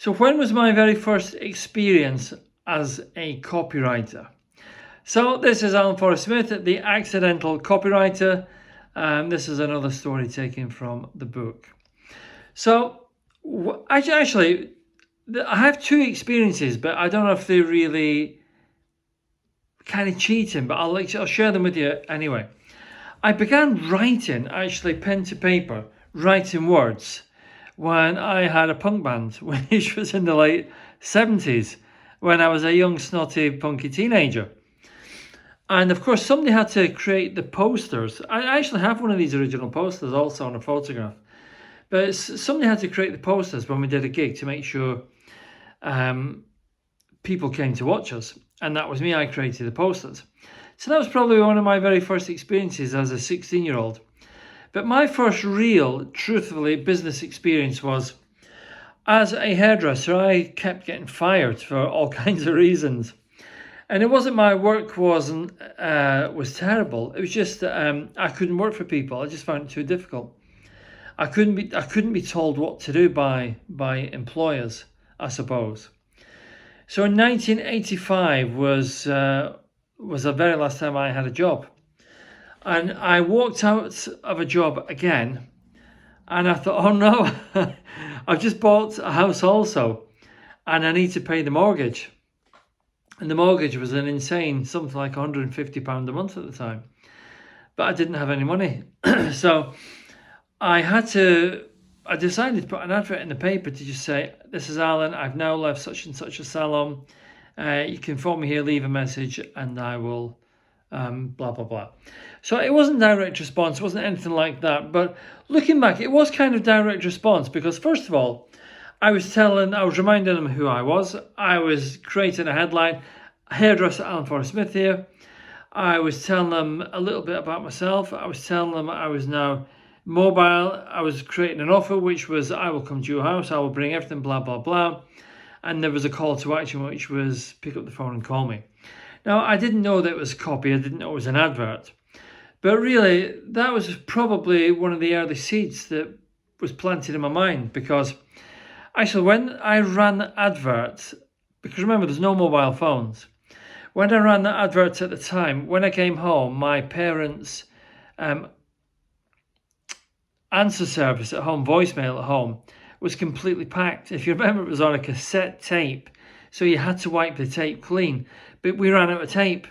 So when was my very first experience as a copywriter? So this is Alan Forrest Smith, the accidental copywriter. This is another story taken from the book. So actually, I have two experiences, but I don't know if they're really kind of cheating, but I'll share them with you anyway. I began writing, actually pen to paper, writing words when I had a punk band, which was in the late 70s, when I was a young, snotty, punky teenager. And of course, somebody had to create the posters. I actually have one of these original posters also on a photograph. But somebody had to create the posters when we did a gig to make sure people came to watch us. And that was me, I created the posters. So that was probably one of my very first experiences as a 16-year-old. But my first real, truthfully, business experience was as a hairdresser. I kept getting fired for all kinds of reasons. And it wasn't my work was terrible. It was just that I couldn't work for people. I just found it too difficult. I couldn't be told what to do by employers, I suppose. So in 1985 was the very last time I had a job. And I walked out of a job again, and I thought, oh no, I've just bought a house also, and I need to pay the mortgage. And the mortgage was an insane, something like £150 a month at the time. But I didn't have any money. So I decided to put an advert in the paper to just say, this is Alan, I've now left such and such a salon. You can phone me here, leave a message, and I will blah, blah, blah. So it wasn't direct response, it wasn't anything like that. But looking back, it was kind of direct response because, first of all, I was reminding them who I was. I was creating a headline, hairdresser Alan Forrest Smith here. I was telling them a little bit about myself. I was telling them I was now mobile. I was creating an offer, which was, I will come to your house, I will bring everything, blah, blah, blah. And there was a call to action, which was pick up the phone and call me. Now, I didn't know that it was copy. I didn't know it was an advert. But really, that was probably one of the early seeds that was planted in my mind, because actually when I ran the advert, because remember, there's no mobile phones. When I ran the advert at the time, when I came home, my parents' answer service at home, voicemail at home, was completely packed. If you remember, it was on a cassette tape, so you had to wipe the tape clean. But we ran out of tape.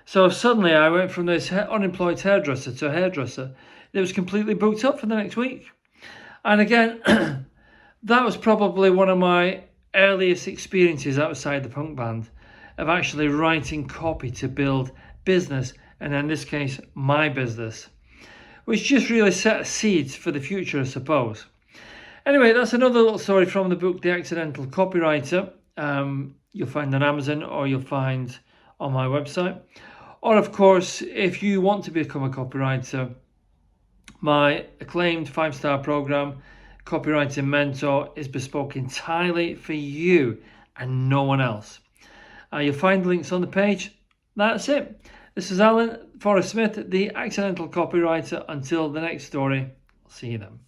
So suddenly I went from this unemployed hairdresser to a hairdresser that was completely booked up for the next week. And again, that was probably one of my earliest experiences outside the punk band of actually writing copy to build business, and in this case, my business, which just really set seeds for the future, I suppose. Anyway, that's another little story from the book, The Accidental Copywriter. You'll find on Amazon, or you'll find on my website. Or of course, if you want to become a copywriter, my acclaimed 5-star program, Copywriting Mentor, is bespoke entirely for you and no one else. You'll find links on the page. That's it. This is Alan Forrest Smith, the accidental copywriter. Until the next story, I'll see you then.